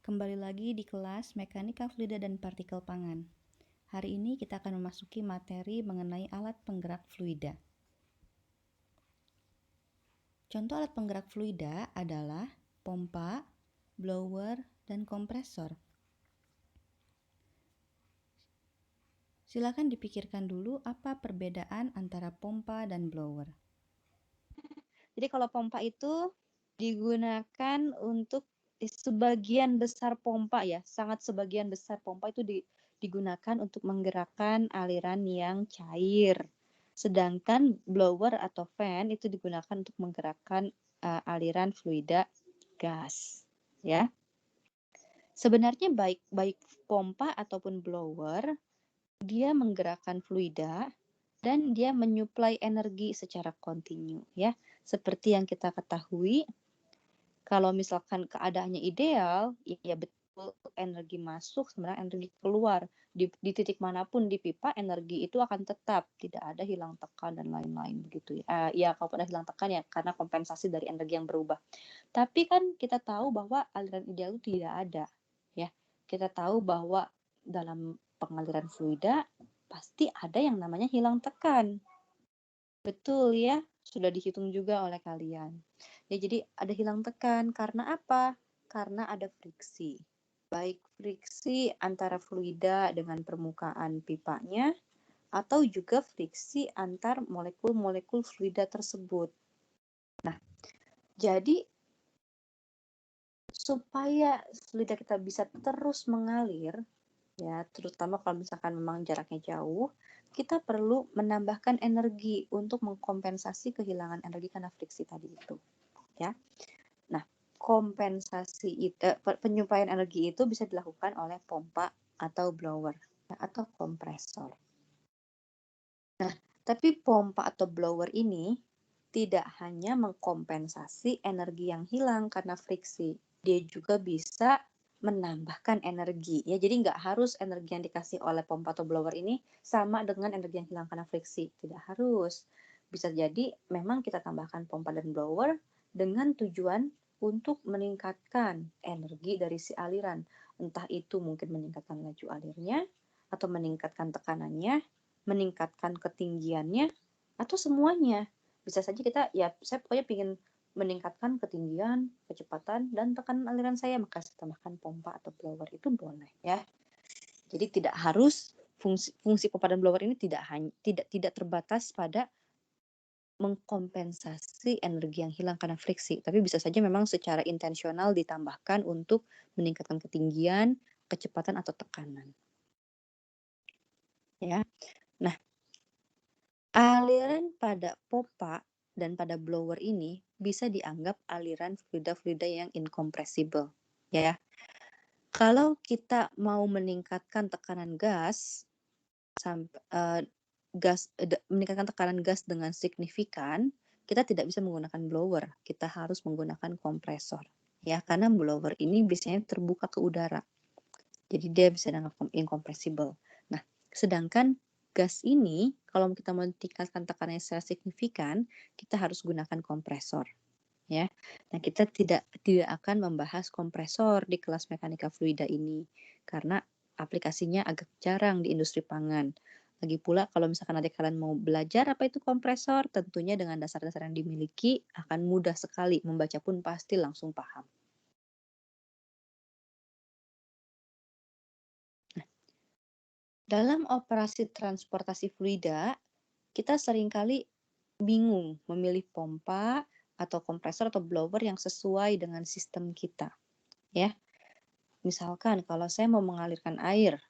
Kembali lagi di kelas Mekanika Fluida dan Partikel Pangan. Hari ini kita akan memasuki materi mengenai alat penggerak fluida. Contoh alat penggerak fluida adalah pompa, blower, dan kompresor. Silakan dipikirkan dulu apa perbedaan antara pompa dan blower. Jadi kalau pompa itu digunakan untuk sebagian besar pompa ya, sangat sebagian besar pompa itu digunakan untuk menggerakkan aliran yang cair. Sedangkan blower atau fan itu digunakan untuk menggerakkan aliran fluida gas, ya. Sebenarnya baik pompa ataupun blower, dia menggerakkan fluida dan dia menyuplai energi secara kontinu, ya. Seperti yang kita ketahui, kalau misalkan keadaannya ideal, ya betul energi masuk sebenarnya energi keluar. Di titik manapun di pipa, energi itu akan tetap, tidak ada hilang tekan dan lain-lain begitu ya. Ya kalaupun ada hilang tekan ya karena kompensasi dari energi yang berubah. Tapi kan kita tahu bahwa aliran ideal itu tidak ada, ya. Kita tahu bahwa dalam pengaliran fluida pasti ada yang namanya hilang tekan. Betul ya, sudah dihitung juga oleh kalian. Ya, jadi ada hilang tekan karena apa? Karena ada friksi. Baik friksi antara fluida dengan permukaan pipanya atau juga friksi antar molekul-molekul fluida tersebut. Nah, jadi supaya fluida kita bisa terus mengalir, ya, terutama kalau misalkan memang jaraknya jauh, kita perlu menambahkan energi untuk mengkompensasi kehilangan energi karena friksi tadi itu, ya. Nah, kompensasi itu, penyuplaian energi itu bisa dilakukan oleh pompa atau blower atau kompresor. Nah, tapi pompa atau blower ini tidak hanya mengkompensasi energi yang hilang karena friksi, dia juga bisa menambahkan energi ya. Jadi nggak harus energi yang dikasih oleh pompa atau blower ini sama dengan energi yang hilang karena friksi, tidak harus. Bisa jadi memang kita tambahkan pompa dan blower dengan tujuan untuk meningkatkan energi dari si aliran, entah itu mungkin meningkatkan laju alirnya atau meningkatkan tekanannya, meningkatkan ketinggiannya, atau semuanya. Bisa saja kita, ya saya pokoknya ingin meningkatkan ketinggian, kecepatan, dan tekanan aliran saya, maka saya tambahkan pompa atau blower itu boleh ya. Jadi tidak harus fungsi pompa dan blower ini tidak terbatas pada mengkompensasi energi yang hilang karena friksi, tapi bisa saja memang secara intensional ditambahkan untuk meningkatkan ketinggian, kecepatan atau tekanan. Ya. Nah, aliran pada pompa dan pada blower ini bisa dianggap aliran fluida-fluida yang incompressible, ya. Kalau kita mau meningkatkan tekanan gas meningkatkan tekanan gas dengan signifikan, kita tidak bisa menggunakan blower, kita harus menggunakan kompresor, ya. Karena blower ini biasanya terbuka ke udara, jadi dia bisa dianggap incompressible. Nah, sedangkan gas ini, kalau kita mau tingkatkan tekanannya secara signifikan, kita harus gunakan kompresor, ya. Nah, kita tidak akan membahas kompresor di kelas mekanika fluida ini karena aplikasinya agak jarang di industri pangan. Lagi pula kalau misalkan adik kalian mau belajar apa itu kompresor, tentunya dengan dasar-dasar yang dimiliki akan mudah sekali, membaca pun pasti langsung paham. Dalam operasi transportasi fluida, kita seringkali bingung memilih pompa atau kompresor atau blower yang sesuai dengan sistem kita, ya. Misalkan kalau saya mau mengalirkan air,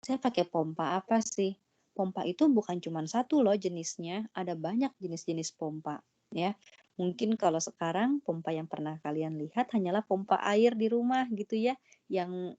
saya pakai pompa apa sih? Pompa itu bukan cuma satu loh jenisnya, ada banyak jenis-jenis pompa, ya. Mungkin kalau sekarang pompa yang pernah kalian lihat hanyalah pompa air di rumah gitu ya, yang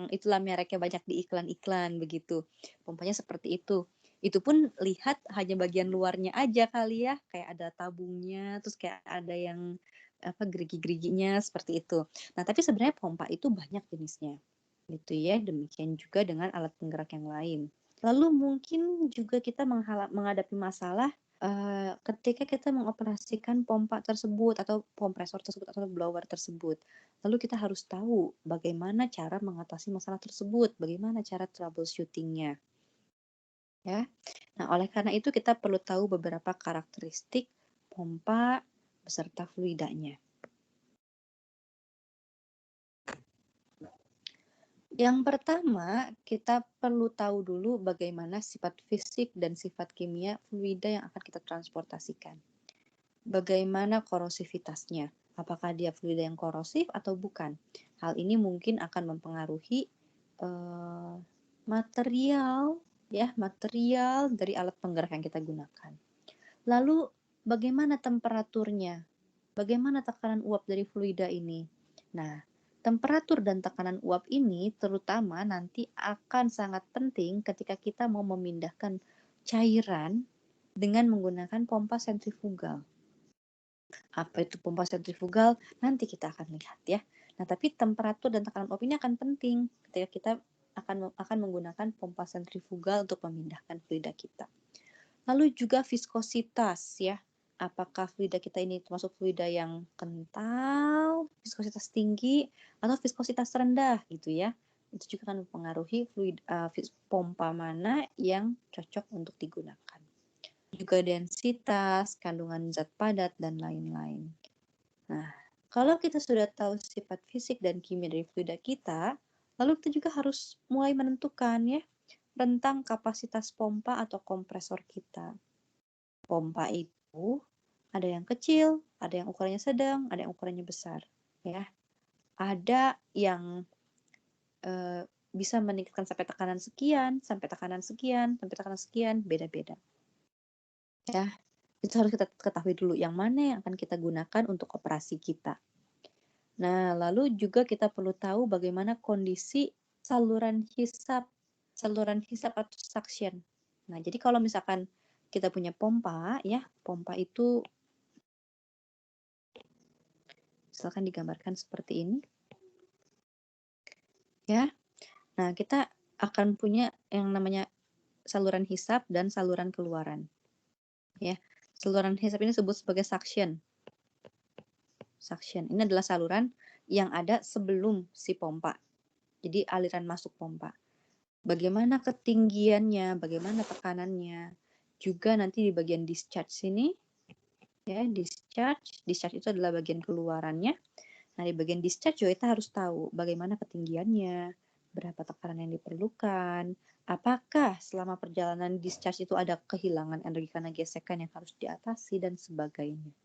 itulah mereknya banyak di iklan-iklan begitu. Pompanya seperti itu. Itu pun lihat hanya bagian luarnya aja kali ya, kayak ada tabungnya, terus kayak ada yang apa gerigi-geriginya seperti itu. Nah, tapi sebenarnya pompa itu banyak jenisnya. Gitu ya, demikian juga dengan alat penggerak yang lain. Lalu mungkin juga kita menghadapi masalah ketika kita mengoperasikan pompa tersebut atau kompresor tersebut atau blower tersebut, lalu kita harus tahu bagaimana cara mengatasi masalah tersebut, bagaimana cara troubleshooting-nya, ya. Nah, oleh karena itu kita perlu tahu beberapa karakteristik pompa beserta fluidanya. Yang pertama, kita perlu tahu dulu bagaimana sifat fisik dan sifat kimia fluida yang akan kita transportasikan. Bagaimana korosivitasnya? Apakah dia fluida yang korosif atau bukan? Hal ini mungkin akan mempengaruhi material dari alat penggerak yang kita gunakan. Lalu bagaimana temperaturnya? Bagaimana tekanan uap dari fluida ini? Nah, temperatur dan tekanan uap ini terutama nanti akan sangat penting ketika kita mau memindahkan cairan dengan menggunakan pompa sentrifugal. Apa itu pompa sentrifugal? Nanti kita akan lihat ya. Nah, tapi temperatur dan tekanan uap ini akan penting ketika kita akan menggunakan pompa sentrifugal untuk memindahkan fluida kita. Lalu juga viskositas ya. Apakah fluida kita ini termasuk fluida yang kental, viskositas tinggi, atau viskositas rendah gitu ya. Itu juga akan mempengaruhi pompa mana yang cocok untuk digunakan. Juga densitas, kandungan zat padat, dan lain-lain. Nah, kalau kita sudah tahu sifat fisik dan kimia dari fluida kita, lalu kita juga harus mulai menentukan ya, rentang kapasitas pompa atau kompresor kita. Pompa itu ada yang kecil, ada yang ukurannya sedang, ada yang ukurannya besar, ya. Ada yang bisa meningkatkan sampai tekanan sekian, sampai tekanan sekian, sampai tekanan sekian, beda-beda. Ya, itu harus kita ketahui dulu yang mana yang akan kita gunakan untuk operasi kita. Nah, lalu juga kita perlu tahu bagaimana kondisi saluran hisap atau suction. Nah, jadi kalau misalkan kita punya pompa, ya, pompa itu misalkan digambarkan seperti ini, ya. Nah, kita akan punya yang namanya saluran hisap dan saluran keluaran, ya. Saluran hisap ini disebut sebagai suction. Suction ini adalah saluran yang ada sebelum si pompa. Jadi aliran masuk pompa. Bagaimana ketinggiannya, bagaimana tekanannya. Juga nanti di bagian discharge sini, ya, discharge itu adalah bagian keluarannya. Nah, di bagian discharge juga kita harus tahu bagaimana ketinggiannya, berapa tekanan yang diperlukan, apakah selama perjalanan discharge itu ada kehilangan energi karena gesekan yang harus diatasi, dan sebagainya.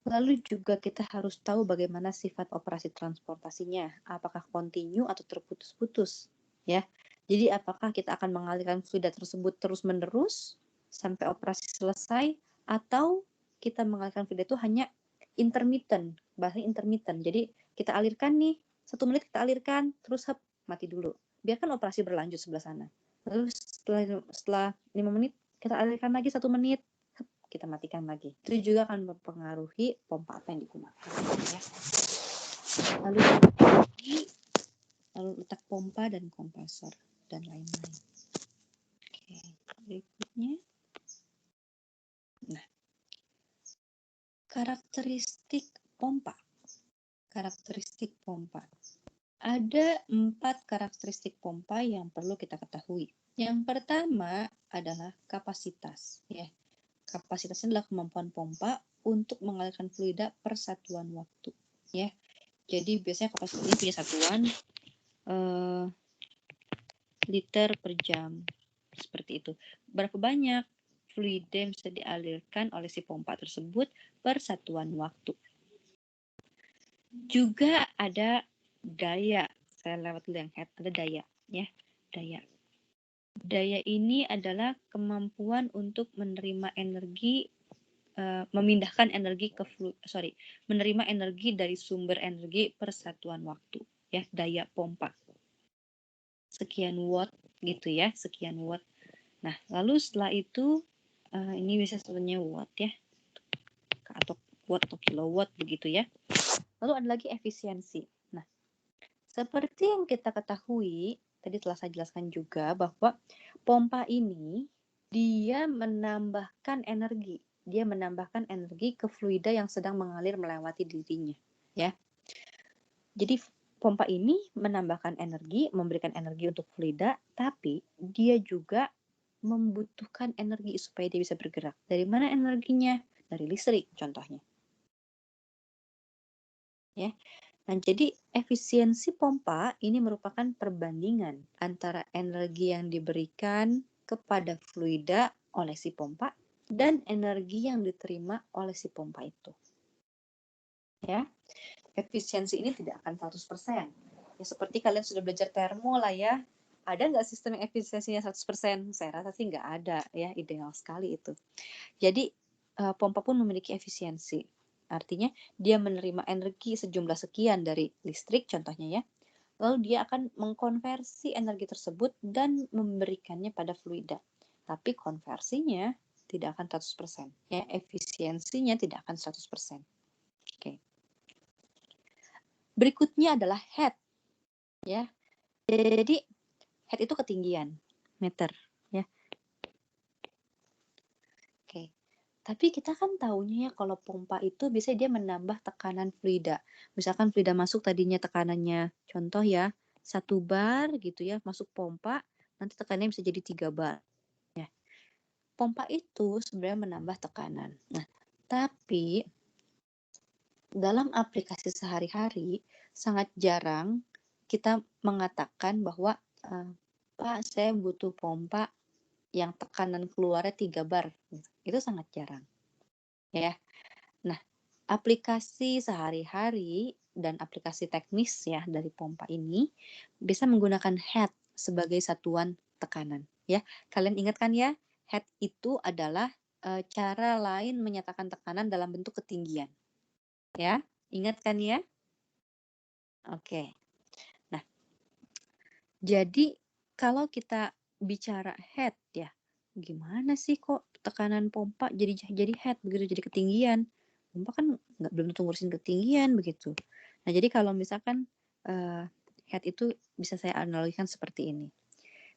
Lalu juga kita harus tahu bagaimana sifat operasi transportasinya, apakah kontinu atau terputus-putus, ya. Jadi apakah kita akan mengalirkan fluida tersebut terus-menerus sampai operasi selesai, atau kita mengalirkan fluida itu hanya intermittent, bahasanya intermittent. Jadi kita alirkan nih, 1 menit kita alirkan, terus mati dulu. Biarkan operasi berlanjut sebelah sana. Lalu setelah 5 menit kita alirkan lagi 1 menit, kita matikan lagi. Itu juga akan mempengaruhi pompa apa yang digunakan, ya. Lalu letak pompa dan kompresor dan lain-lain. Oke, berikutnya. Nah, karakteristik pompa. Karakteristik pompa. Ada 4 karakteristik pompa yang perlu kita ketahui. Yang pertama adalah kapasitas, ya. Kapasitasnya adalah kemampuan pompa untuk mengalirkan fluida per satuan waktu, ya. Jadi biasanya kapasitas ini punya satuan liter per jam, seperti itu. Berapa banyak fluida yang bisa dialirkan oleh si pompa tersebut per satuan waktu. Juga ada daya. Saya lewat dulu yang head, ada daya, ya. Daya. Daya ini adalah kemampuan untuk menerima energi, memindahkan energi menerima energi dari sumber energi per satuan waktu, ya, daya pompa. Sekian watt gitu ya, sekian watt. Nah, lalu setelah itu ini bisa sebutnya watt ya, atau watt atau kilowatt begitu ya. Lalu ada lagi efisiensi. Nah, seperti yang kita ketahui, tadi telah saya jelaskan juga bahwa pompa ini dia menambahkan energi. Dia menambahkan energi ke fluida yang sedang mengalir melewati dirinya, ya. Jadi pompa ini menambahkan energi, memberikan energi untuk fluida, tapi dia juga membutuhkan energi supaya dia bisa bergerak. Dari mana energinya? Dari listrik contohnya. Ya. Nah, jadi efisiensi pompa ini merupakan perbandingan antara energi yang diberikan kepada fluida oleh si pompa dan energi yang diterima oleh si pompa itu. Ya, efisiensi ini tidak akan 100%. Ya, seperti kalian sudah belajar termo lah ya. Ada nggak sistem yang efisiensinya 100%? Saya rasa sih nggak ada ya, ideal sekali itu. Jadi pompa pun memiliki efisiensi. Artinya dia menerima energi sejumlah sekian dari listrik contohnya ya. Lalu dia akan mengkonversi energi tersebut dan memberikannya pada fluida. Tapi konversinya tidak akan 100%. Ya, efisiensinya tidak akan 100%. Oke. Berikutnya adalah head. Ya. Jadi head itu ketinggian meter ya. Oke. Tapi kita kan taunya ya kalau pompa itu biasanya dia menambah tekanan fluida. Misalkan fluida masuk tadinya tekanannya contoh ya 1 bar gitu ya, masuk pompa, nanti tekanannya bisa jadi 3 bar. Ya. Pompa itu sebenarnya menambah tekanan. Nah, tapi dalam aplikasi sehari-hari sangat jarang kita mengatakan bahwa Pak, saya butuh pompa yang tekanan keluarnya 3 bar. Itu sangat jarang. Ya. Nah, aplikasi sehari-hari dan aplikasi teknis ya dari pompa ini bisa menggunakan head sebagai satuan tekanan ya. Kalian ingat kan ya, head itu adalah cara lain menyatakan tekanan dalam bentuk ketinggian. Ya, ingat kan ya? Oke. Nah, jadi kalau kita bicara head ya, gimana sih kok tekanan pompa jadi head begitu, jadi ketinggian? Pompa kan belum tentu ngurusin ketinggian begitu. Nah, jadi kalau misalkan head itu bisa saya analogikan seperti ini.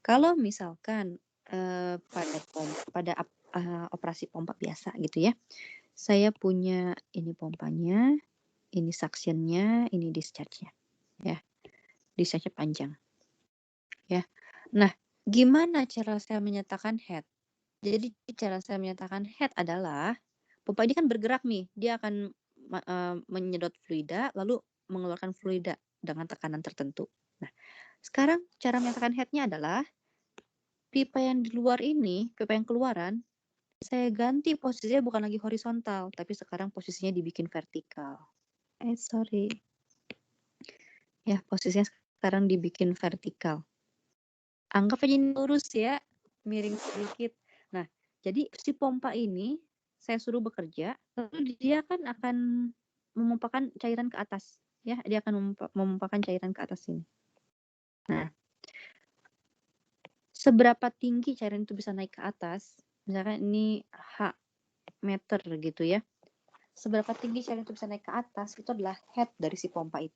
Kalau misalkan pada operasi pompa biasa gitu ya, saya punya ini pompanya, ini suctionnya, ini discharge-nya, ya. Discharge-nya panjang, ya. Nah, gimana cara saya menyatakan head? Jadi cara saya menyatakan head adalah pompa ini kan bergerak nih, dia akan menyedot fluida lalu mengeluarkan fluida dengan tekanan tertentu. Nah, sekarang cara menyatakan head-nya adalah pipa yang di luar ini, pipa yang keluaran, saya ganti posisinya bukan lagi horizontal, tapi sekarang posisinya dibikin vertikal. Sorry. Ya, posisinya sekarang dibikin vertikal. Anggap aja ini lurus ya, miring sedikit. Nah, jadi si pompa ini saya suruh bekerja, lalu dia kan akan memompakan cairan ke atas. Ya, dia akan memompakan cairan ke atas sini. Nah, seberapa tinggi cairan itu bisa naik ke atas? Misalkan ini H meter gitu ya. Seberapa tinggi cairan itu bisa naik ke atas, itu adalah head dari si pompa itu.